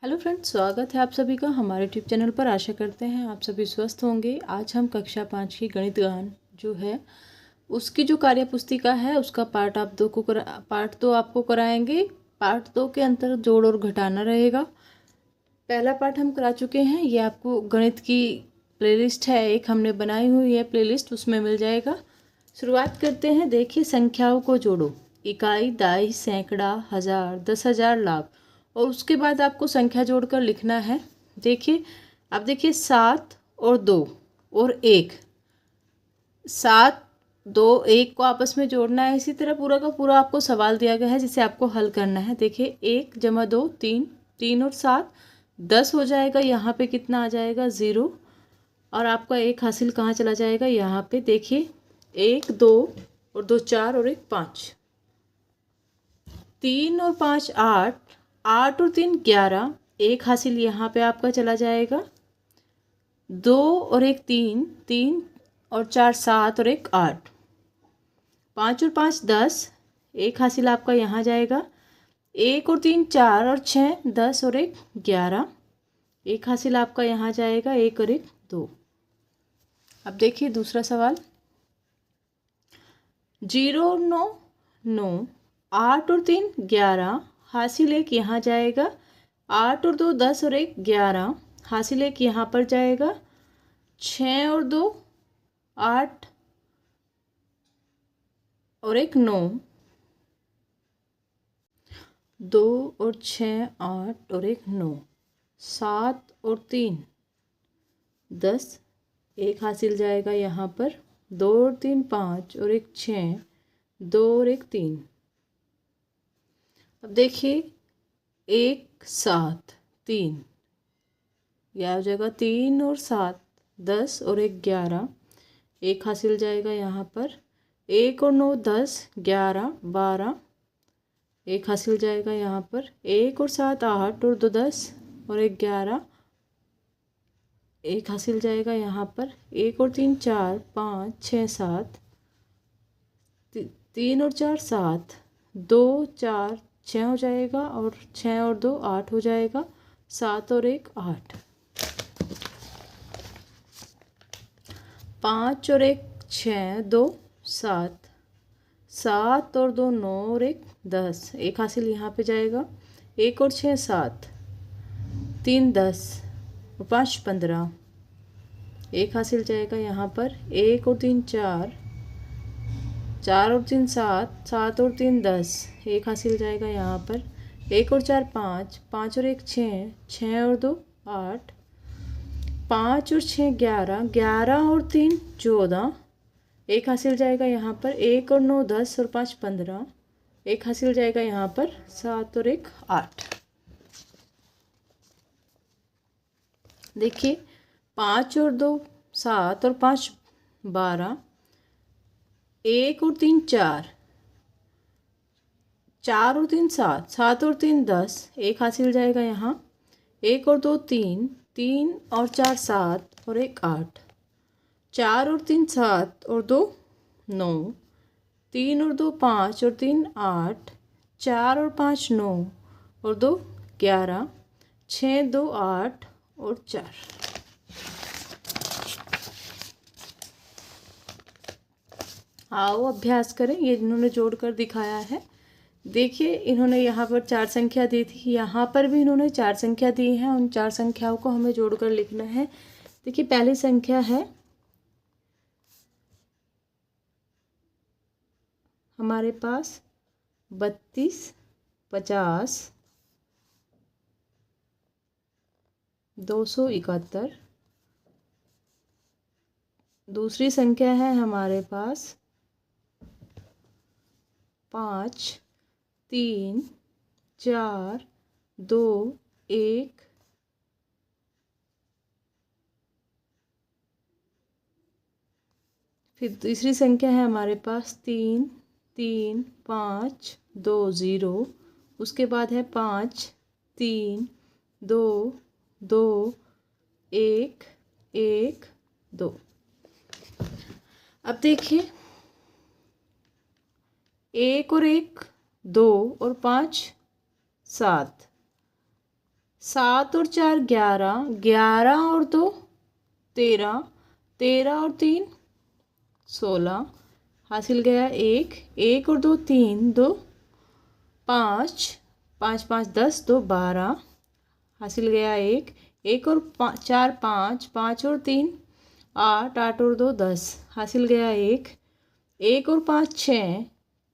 Hello friends, स्वागत है आप सभी का हमारे यूट्यूब चैनल पर। आशा करते हैं आप सभी स्वस्थ होंगे। आज हम कक्षा 5 की गणित गान जो है उसकी जो कार्य पुस्तिका है उसका पार्ट 2 आपको कराएंगे। पार्ट 2 के अंतर जोड़ और घटाना रहेगा। पहला पार्ट हम करा चुके हैं। ये आपको गणित की प्लेलिस्ट है, एक हमने बनाई हुई है प्लेलिस्ट, उसमें मिल जाएगा। शुरुआत करते हैं। देखिए, संख्याओं को जोड़ो। इकाई, दाई, सैकड़ा, हजार, 10,000, लाख। और उसके बाद आपको संख्या जोड़कर लिखना है। देखिए, अब देखिए 7 और 2 और 1, 7, 2, 1 को आपस में जोड़ना है। इसी तरह पूरा का पूरा आपको सवाल दिया गया है जिसे आपको हल करना है। देखिए, 1 + 2 3, 3 और 7 10 हो जाएगा। यहाँ पे कितना आ जाएगा? 0। और आपका 1 हासिल कहाँ चला जाएगा? यहाँ पे देखिए, 1 2 और 2 4 और 1 5, 3 और 5 8, 8 और 3 11, 1 हासिल यहाँ पे आपका चला जाएगा। 2 और 1 3, 3 और 4 7 और 1 8, 5 और 5 10, 1 हासिल आपका यहाँ जाएगा। 1 और 3 4 और 6 10 और 1 11, 1 हासिल आपका यहाँ जाएगा। 1 और 1 2। अब देखिए दूसरा सवाल। 0 और 9 9, 8 और 3 11, हासिल 1 यहाँ जाएगा। 8 और 2 10 और 1 11, हासिल 1 यहाँ पर जाएगा। 6 और 2 8 और 1 9, 2 और 6 8 और 1 9, 7 और 3 10, 1 हासिल जाएगा यहाँ पर। 2 और 3 5 और 1 6, 2 और 1 3। अब देखिए, 1 7 3, यह हो जाएगा। 3 और 7 10 और 1 11, 1 हासिल जाएगा यहाँ पर। 1 और 9 10 11 12, 1 हासिल जाएगा यहाँ पर। 1 और 7 8 और 2 10 और 1 11, 1 हासिल जाएगा यहाँ पर। 1 और 3 4 5 6 7, 3 और 4 7, 2 4 6 हो जाएगा। और 6 और 2 8 हो जाएगा। 7 और 1 8, 5 और 1 6 2 7, 7 और 2 9 और 1 10, 1 हासिल यहाँ पे जाएगा। 1 और 6 7, 3 10 और 5 15, 1 हासिल जाएगा यहाँ पर। 1 और 3 4, 4 और 3 7, 7 और 3 10, 1 हासिल जाएगा यहाँ पर। 1 और 4 5, 5 और 1 6, 6 और 2 8, 5 और 6 11, 11 और 3 14, 1 हासिल जाएगा यहाँ पर। 1 और 9 10 और 5 15, 1 हासिल जाएगा यहाँ पर। 7 और 1 8। देखिए, 5 और 2 7 और 5 12, 1 और 3 4, 4 और 3 7, 7 और 3 10, 1 हासिल जाएगा यहाँ। 1 और 2 3, 3 और 4 7 और 1 8, 4 और 3 7 और 2 9, 3 और 2 5 और 3 8, 4 और 5 9 और 2 11, 6 2 8 और 4। आओ अभ्यास करें। ये इन्होंने जोड़कर दिखाया है। देखिए, इन्होंने यहाँ पर 4 संख्या दी थी, यहाँ पर भी इन्होंने 4 संख्या दी है। उन 4 संख्याओं को हमें जोड़कर लिखना है। देखिए, पहली संख्या है हमारे पास 32 50 271। दूसरी संख्या है हमारे पास 5 3 4 2 1। फिर तीसरी संख्या है हमारे पास 3 3 5 2 0। उसके बाद है 5 3 2 2 1 1 2। अब देखिए, 1 और 1 2 और 5 7, 7 और 4 11, 11 और 2 13, 13 और 3 16, हासिल गया 1, 1 और 2 3, 2 5, 5 5 10, 2 12, हासिल गया 1, 1 और 4 5, 5 और 3 8, 8 और 2 10, हासिल गया 1, 1 और 5 6,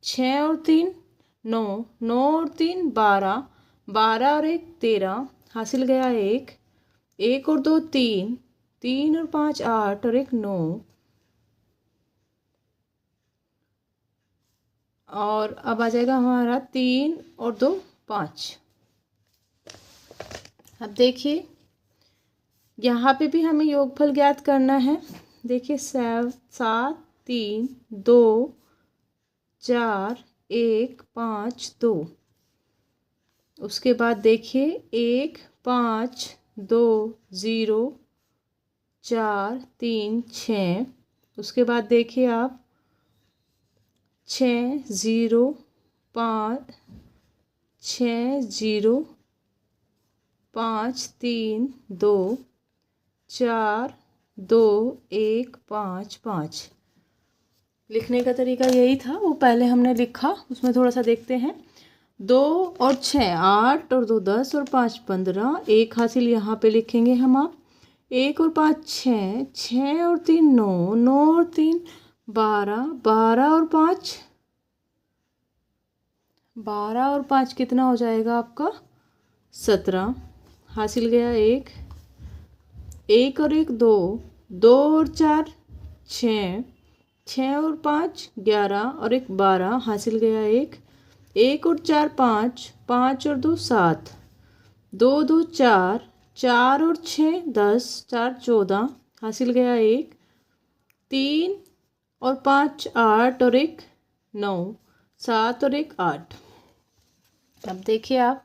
6 और 3 9, 9 और 3 12, 12 और 1 13, हासिल गया 1, 1 और 2 3, 3 और 5 8 और 1 9, और अब आ जाएगा हमारा 3 और 2 5। अब देखिए यहाँ पे भी हमें योगफल ज्ञात करना है। देखिए 7 3 2 4 1 5 2, उसके बाद देखिए 1 5 2 0 4 3 6, उसके बाद देखिए आप 6 0 5 6 0 5 3 2 4 2 1 5 5। लिखने का तरीका यही था, वो पहले हमने लिखा, उसमें थोड़ा सा देखते हैं। 2 और 6 8 और 2 10 और 5 15, एक हासिल यहाँ पे लिखेंगे हम आप। 1 और 5 6, 6 और 3 9, 9 और 3 12, 12 और 5 12 और 5 कितना हो जाएगा आपका 17, हासिल गया 1, 1 और 1 2, 2 और 4 6, 6 और 5 11 और 1 12, हासिल गया 1, 1 और 4 5, 5 और 2 7, 2 2 4, 4 और 6 10, 4 14, हासिल गया 1, 3 और 5 8 और 1 9, 7 और 1 8। अब देखिए आप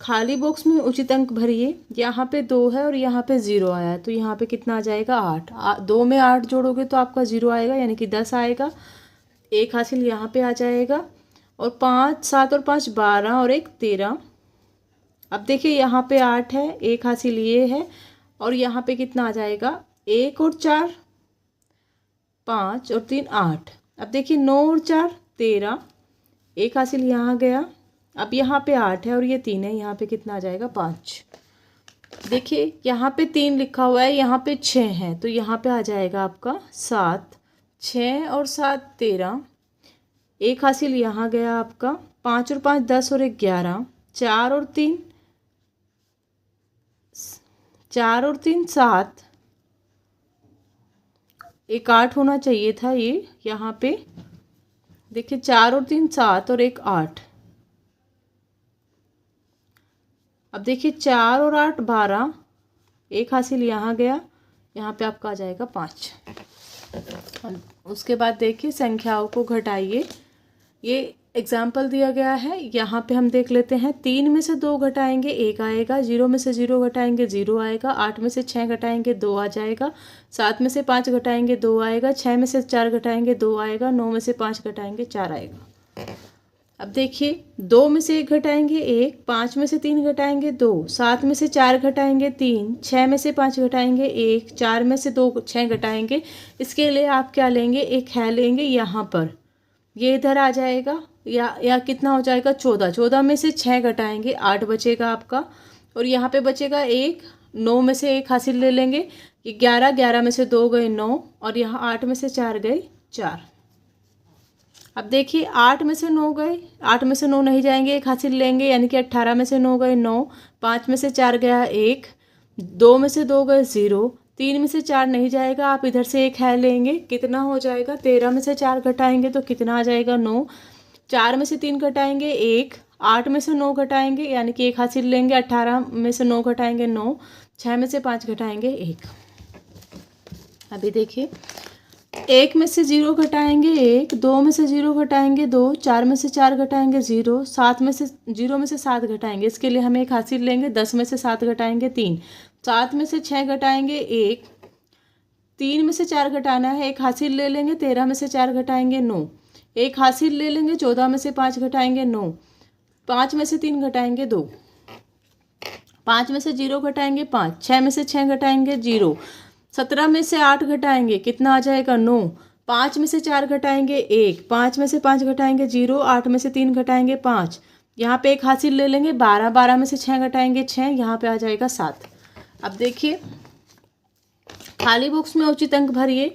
खाली बॉक्स में उचित अंक भरिए। यहाँ पे 2 है और यहाँ पे 0 आया है, तो यहाँ पे कितना आ जाएगा 8। 2 में 8 जोड़ोगे तो आपका 0 आएगा, यानी कि 10 आएगा। एक हासिल यहाँ पे आ जाएगा, और 5 7 और 5 12 और 1 13। अब देखिए यहाँ पे 8 है, एक हासिल ये है, और यहाँ पे कितना आ जाएगा 1 और 4 5 और 3 8। अब देखिए 9 और 4 13, एक हासिल यहाँ गया। अब यहाँ पे 8 है और ये 3 है, यहाँ पे कितना आ जाएगा 5। देखिए यहाँ पे 3 लिखा हुआ है, यहाँ पे 6 है, तो यहाँ पे आ जाएगा आपका 7। 6 और 7 13, एक हासिल यहाँ गया आपका। 5 और 5 10 और 1 11, 4 और 3 7, एक 8 होना चाहिए था ये यहाँ पे। देखिए 4 और 3 7 और 1 8। अब देखिए 4 और 8 12, एक हासिल यहाँ गया, यहाँ पे आपका आ जाएगा 5। उसके बाद देखिए संख्याओं को घटाइए। ये एग्जाम्पल दिया गया है, यहाँ पे हम देख लेते हैं। 3 में से 2 घटाएंगे 1 आएगा, 0 में से 0 घटाएंगे 0 आएगा, 8 में से 6 घटाएंगे 2 आ जाएगा, 7 में से 5 घटाएंगे 2 आएगा, 6 में से 4 घटाएंगे 2 आएगा, 9 में से 5 घटाएंगे 4 आएगा। अब देखिए 2 में से 1 घटाएंगे 1, 5 में से 3 घटाएंगे 2, 7 में से 4 घटाएंगे 3, 6 में से 5 घटाएंगे 1, 4 में से 2 6 घटाएंगे। इसके लिए आप क्या लेंगे, एक है लेंगे यहाँ पर, ये इधर आ जाएगा, या कितना हो जाएगा 14। 14 में से 6 घटाएंगे 8 बचेगा आपका, और यहाँ पे बचेगा 1। 9 में से 1 हासिल ले लेंगे, ये 11, 11 में से 2 गए 9, और यहाँ 8 में से 4 गए 4। अब देखिए 8 में से 9 गए, 8 में से 9 नहीं जाएंगे, एक हासिल लेंगे, यानी कि 18 में से 9 गए 9, 5 में से 4 गया 1, 2 में से 2 गए 0, 3 में से 4 नहीं जाएगा, आप इधर से एक है लेंगे, कितना हो जाएगा 13 में से 4 घटाएंगे तो कितना आ जाएगा 9, 4 में से 3 घटाएंगे 1, 8 में से 9 घटाएंगे, यानी कि एक हासिल लेंगे, 18 में से 9 घटाएंगे 9, 6 में से 5 घटाएंगे 1। अभी देखिए 1 में से 0 घटाएंगे 1, 2 में से 0 घटाएंगे 2, 4 में से 4 घटाएंगे 0, 7 में से 0 में से 7 घटाएंगे, इसके लिए हमें एक हासिल लेंगे। 10 में से 7 घटाएंगे 3, 7 में से 6 घटाएंगे 1, 3 में से 4 घटाना है, एक हासिल ले लेंगे। 13 में से 4 घटाएंगे 9, एक हासिल ले लेंगे। 14 में से 5 घटाएंगे 9, 5 में से 3 घटाएंगे 2, 5 में से 0 घटाएंगे 5, 6 में से 6 घटाएंगे 0, 17 में से 8 घटाएंगे कितना आ जाएगा 9, 5 में से 4 घटाएंगे 1, 5 में से 5 घटाएंगे 0, 8 में से 3 घटाएंगे 5, यहाँ पे 1 हासिल ले लेंगे 12, 12 में से 6 घटाएंगे 6, यहाँ पे आ जाएगा 7। अब देखिए खाली बॉक्स में उचित अंक भरिए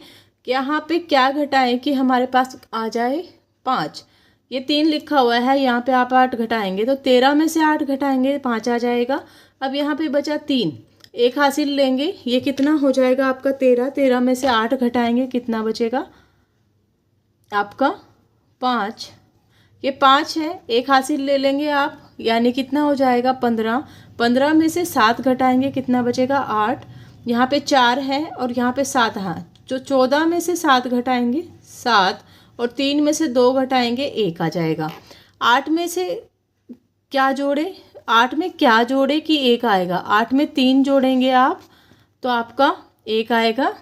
कि यहाँ पे क्या घटाएं कि हमारे पास आ जाए 5। ये 3 लिखा हुआ है, यहाँ पे आप 8 घटाएंगे तो 13 में से 8 घटाएंगे 5 आ जाएगा। अब यहाँ पे बचा 3, 1 हासिल लेंगे, ये कितना हो जाएगा आपका 13, 13 में से 8 घटाएंगे कितना बचेगा आपका 5, ये 5 है, 1 हासिल ले लेंगे आप यानी कितना हो जाएगा 15, 15 में से 7 घटाएंगे कितना बचेगा 8, यहाँ पे 4 है और यहाँ पे 7 है, जो 14 में से 7 घटाएंगे 7 और 3 में से 2 घटाएंगे 1 आ जाएगा। 8 में से क्या जोड़े, 8 में क्या जोड़े कि 1 आएगा, 8 में 3 जोड़ेंगे आप तो आपका 1 आएगा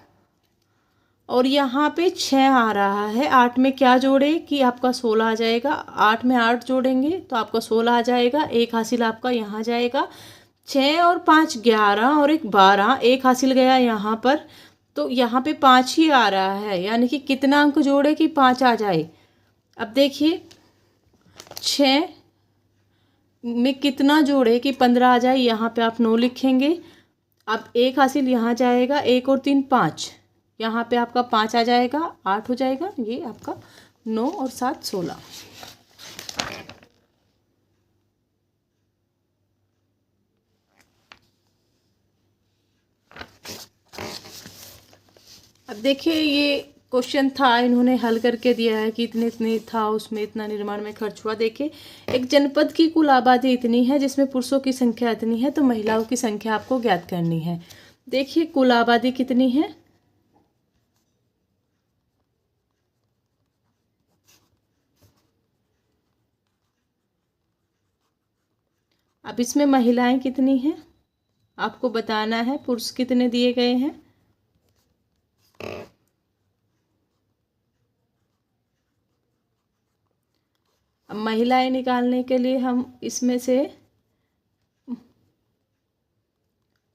और यहाँ पे 6 आ रहा है, 8 में क्या जोड़े कि आपका 16 आ जाएगा, 8 में 8 जोड़ेंगे तो आपका 16 आ जाएगा, 1 हासिल आपका यहाँ जाएगा। 6 और 5 11 और 1 12, 1 हासिल गया यहाँ पर तो यहाँ पे 5 ही आ रहा है, यानी कि कितना अंक जोड़े कि 5 आ जाए। अब देखिए 6 में कितना जोड़े कि 15 आ जाए, यहाँ पे आप 9 लिखेंगे। अब 1 हासिल यहाँ जाएगा, 1 और 3 5, यहाँ पे आपका 5 आ जाएगा, 8 हो जाएगा, ये आपका 9 और 7 16। अब देखिए ये क्वेश्चन था, इन्होंने हल करके दिया है कि इतने इतने था, उसमें इतना निर्माण में खर्च हुआ। देखिए एक जनपद की कुल आबादी इतनी है जिसमें पुरुषों की संख्या इतनी है तो महिलाओं की संख्या आपको ज्ञात करनी है। देखिए कुल आबादी कितनी है, अब इसमें महिलाएं कितनी हैं आपको बताना है, पुरुष कितने दिए गए हैं। अब महिलाएं निकालने के लिए हम इसमें से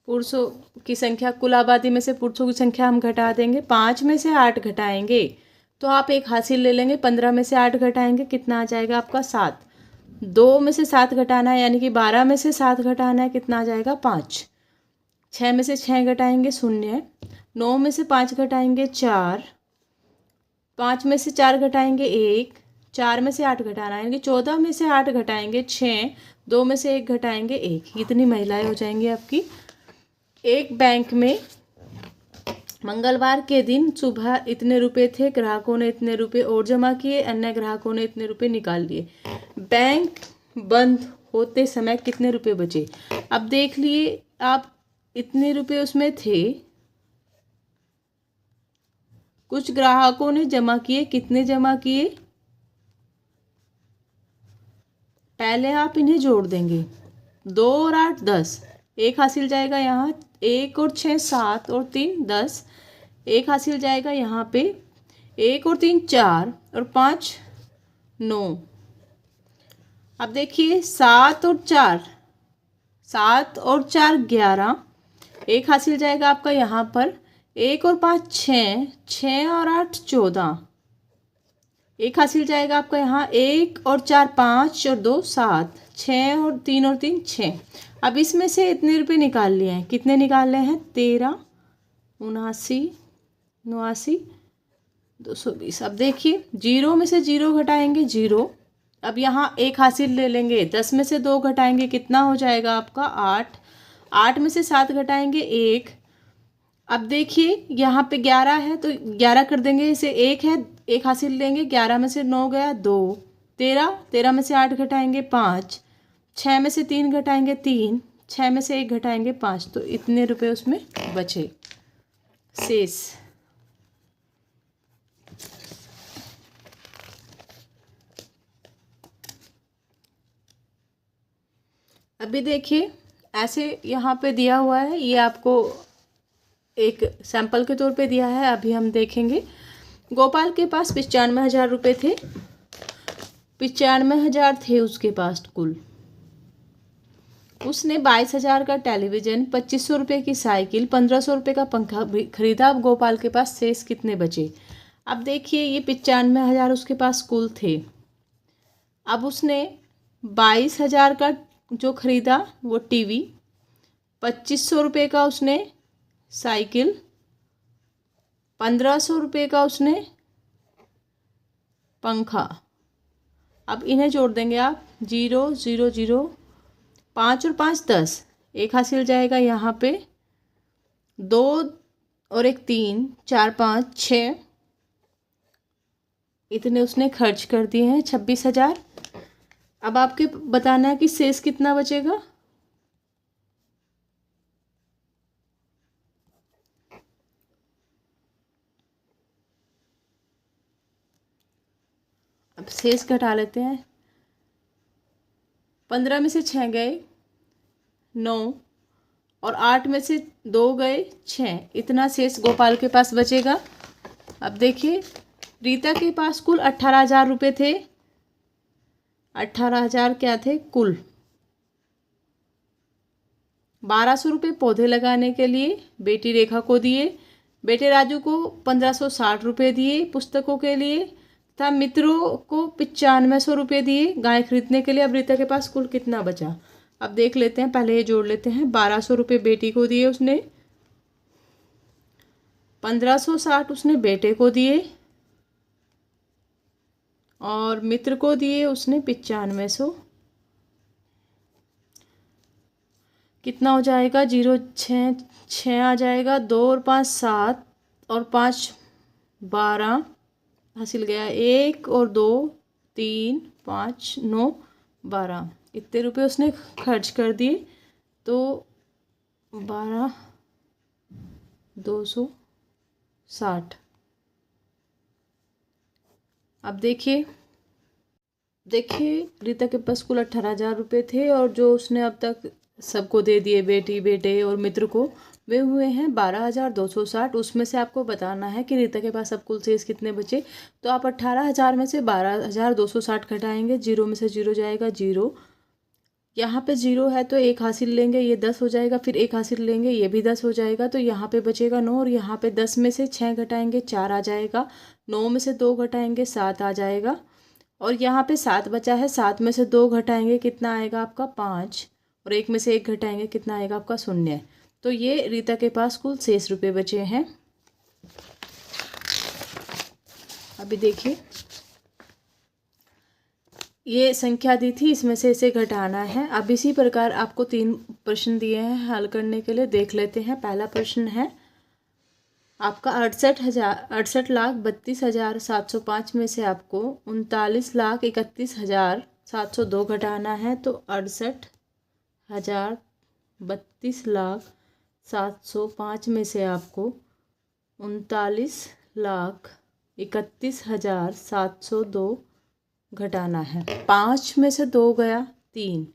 पुरुषों की संख्या, कुल आबादी में से पुरुषों की संख्या हम घटा देंगे। 5 में से 8 घटाएंगे तो आप 1 हासिल ले लेंगे, 15 में से 8 घटाएंगे कितना आ जाएगा आपका 7, 2 में से 7 घटाना है यानी कि 12 में से 7 घटाना है कितना आ जाएगा 5, 6 में से 6 घटाएंगे 0, 9 में से 5 घटाएंगे 4, 5 में से 4 घटाएंगे 1, 4 में से 8 घटाना है यानी कि 14 में से 8 घटाएंगे 6, 2 में से 1 घटाएंगे 1, इतनी महिलाएं हो जाएंगी आपकी। एक बैंक में मंगलवार के दिन सुबह इतने रुपए थे, ग्राहकों ने इतने रुपए और जमा किए, अन्य ग्राहकों ने इतने रुपए निकाल लिए। बैंक बंद होते समय कितने रुपए बचे। अब देख लिए आप इतने रुपए उसमें थे, कुछ ग्राहकों ने जमा किए, कितने जमा किए पहले आप इन्हें जोड़ देंगे, 2 और 8 10, 1 हासिल जाएगा यहाँ, 1 और 6 7 और 3 10, 1 हासिल जाएगा यहाँ पे, 1 और 3 4 और 5 9। अब देखिए 7 और 4 11, 1 हासिल जाएगा आपका यहाँ पर, 1 और 5 6, 6 और 8 14, 1 हासिल जाएगा आपका यहाँ, 1 और 4 5 और 2 7, 6 और 3 6। अब इसमें से इतने रुपए निकाल लिए हैं, कितने निकाल रहे हैं 13, 79, 89, 220। अब देखिए 0 में से 0 घटाएंगे 0, अब यहाँ 1 हासिल ले लेंगे, 10 में से 2 घटाएंगे कितना हो जाएगा आपका 8, 8 में से 7 घटाएंगे 1। अब देखिए यहाँ पे 11 है तो 11 कर देंगे, इसे 1 है 1 हासिल लेंगे, 11 में से 9 गया 2, 13, 13 में से 8 घटाएंगे 5, 6 में से 3 घटाएंगे 3, 6 में से 1 घटाएंगे 5, तो इतने रुपए उसमें बचे शेष। अभी देखिए ऐसे यहाँ पे दिया हुआ है, ये आपको एक सैंपल के तौर पे दिया है। अभी हम देखेंगे गोपाल के पास 95,000 रुपये थे, 95,000 थे उसके पास कुल। उसने 22,000 का टेलीविज़न, 2,500 रुपये की साइकिल, 1,500 रुपये का पंखा खरीदा। अब गोपाल के पास शेष कितने बचे? अब देखिए, ये 95,000 उसके पास कुल थे। अब उसने 22,000 का जो खरीदा वो टीवी, 2,500 रुपये का उसने साइकिल, 1,500 रुपये का उसने पंखा। अब इन्हें जोड़ देंगे आप, 0 0 0, 5 और 5 10, एक हासिल जाएगा यहाँ पे, 2 और 1 3, 4 5 6, इतने उसने खर्च कर दिए हैं, 26,000। अब आपके बताना है कि शेष कितना बचेगा। अब शेष घटा लेते हैं। 15 में से 6 गए 9, और 8 में से 2 गए 6, इतना शेष गोपाल के पास बचेगा। अब देखिए, रीता के पास कुल 18,000 रुपये थे। 18,000 क्या थे कुल। 1,200 रुपये पौधे लगाने के लिए बेटी रेखा को दिए, बेटे राजू को 1,560 रुपये दिए पुस्तकों के लिए, तथा मित्रों को 9500 रुपये दिए गाय खरीदने के लिए। अब रीता के पास कुल कितना बचा, अब देख लेते हैं। पहले ये जोड़ लेते हैं। 1,200 रुपये बेटी को दिए उसने, 1,560 उसने बेटे को दिए, और मित्र को दिए उसने 9500। कितना हो जाएगा, 0 6 6 आ जाएगा, 2 और 5 7, और 5 12 हासिल गया, 1 और 2 3 5 9 12, इतने रुपए उसने खर्च कर दिए। तो 12 260। अब देखिए रीता के पास कुल 18,000 रुपये थे, और जो उसने अब तक सबको दे दिए, बेटी बेटे और मित्र को, वे हुए हैं 12,260। उसमें से आपको बताना है कि रीता के पास अब कुल शेष कितने बचे। तो आप 18,000 में से 12,260 घटाएंगे, 0 में से 0 जाएगा 0, यहाँ पे 0 है तो 1 हासिल लेंगे, ये 10 हो जाएगा, फिर 1 हासिल लेंगे, ये भी 10 हो जाएगा, तो यहाँ पे बचेगा 9, और यहाँ पे 10 में से 6 घटाएंगे 4 आ जाएगा, 9 में से 2 घटाएंगे 7 आ जाएगा, और यहाँ पे 7 बचा है, 7 में से 2 घटाएंगे कितना आएगा आपका 5, और 1 में से 1 घटाएंगे कितना आएगा आपका 0। तो ये रीता के पास कुल शेष रुपये बचे हैं। अभी देखिए, ये संख्या दी थी, इसमें से इसे घटाना है। अब इसी प्रकार आपको 3 प्रश्न दिए हैं हल करने के लिए, देख लेते हैं। पहला प्रश्न है आपका 68,32,705 में से आपको 39,31,702 घटाना है। तो 68,32,705 में से आपको 39,31,702 घटाना है। 5 में से 2 गया 3,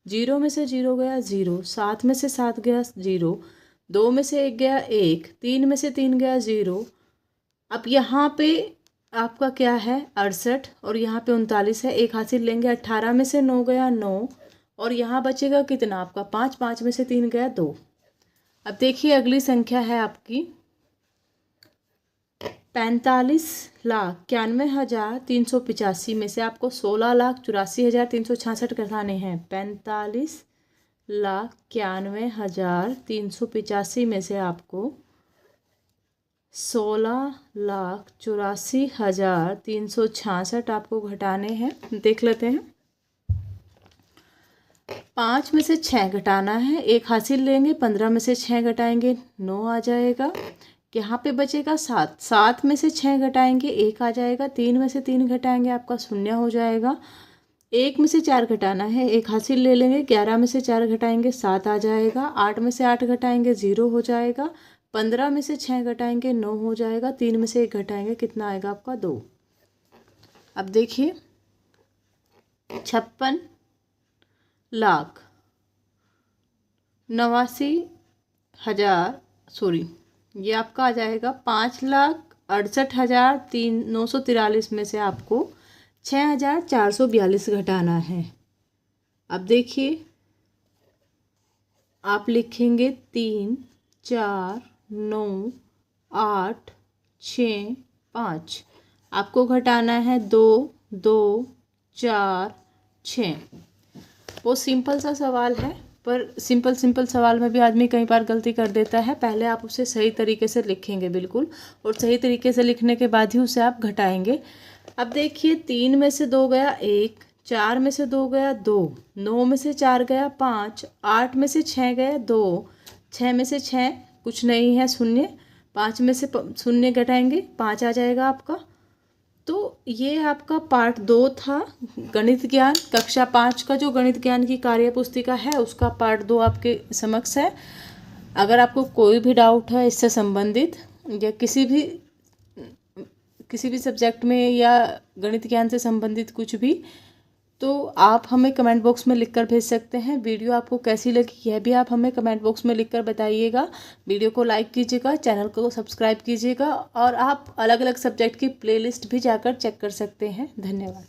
0 में से 0 गया 0, 7 में से 7 गया 0, 2 में से 1 गया 1, 3 में से 3 गया 0। अब यहाँ पे आपका क्या है 68, और यहाँ पे 39 है, 1 हासिल लेंगे, 18 में से 9 गया 9, और यहाँ बचेगा कितना आपका 5, 5 में से 3 गया 2। अब देखिए, अगली संख्या है आपकी 45,91,385 में से आपको 16,84,366 घटाने हैं। 45,91,385 में से आपको 16,84,366 आपको घटाने हैं। देख लेते हैं। 5 में से 6 घटाना है, 1 हासिल लेंगे, 15 में से 6 घटाएंगे 9 आ जाएगा, यहाँ पे बचेगा 7, 7 में से 6 घटाएंगे 1 आ जाएगा, 3 में से 3 घटाएंगे आपका 0 हो जाएगा, 1 में से 4 घटाना है, 1 हासिल ले लेंगे, 11 में से 4 घटाएंगे 7 आ जाएगा, 8 में से 8 घटाएंगे 0 हो जाएगा, 15 में से 6 घटाएंगे 9 हो जाएगा, 3 में से 1 घटाएंगे कितना आएगा आपका 2। अब देखिए 56,89,000 सॉरी, ये आपका आ जाएगा 5,68,943 में से आपको 6442 घटाना है। अब देखिए, आप लिखेंगे 3 4 9 8 6 5। आपको घटाना है 2 2 4 6। वो सिंपल सा सवाल है, पर सिंपल सवाल में भी आदमी कई बार गलती कर देता है। पहले आप उसे सही तरीके से लिखेंगे बिल्कुल, और सही तरीके से लिखने के बाद ही उसे आप घटाएंगे। अब देखिए, 3 में से 2 गया 1, 4 में से 2 गया 2, 9 में से 4 गया 5, 8 में से 6 गया 2, 6 में से 6 कुछ नहीं है, शून्य। 5 में से शून्य घटाएंगे 5 आ जाएगा आपका। तो ये आपका पार्ट 2 था गणित ज्ञान। कक्षा 5 का जो गणित ज्ञान की कार्य पुस्तिका है उसका पार्ट 2 आपके समक्ष है। अगर आपको कोई भी डाउट है इससे संबंधित, या किसी भी सब्जेक्ट में या गणित ज्ञान से संबंधित कुछ भी, तो आप हमें कमेंट बॉक्स में लिखकर भेज सकते हैं। वीडियो आपको कैसी लगी यह भी आप हमें कमेंट बॉक्स में लिखकर बताइएगा। वीडियो को लाइक कीजिएगा, चैनल को सब्सक्राइब कीजिएगा, और आप अलग अलग सब्जेक्ट की प्लेलिस्ट भी जाकर चेक कर सकते हैं। धन्यवाद।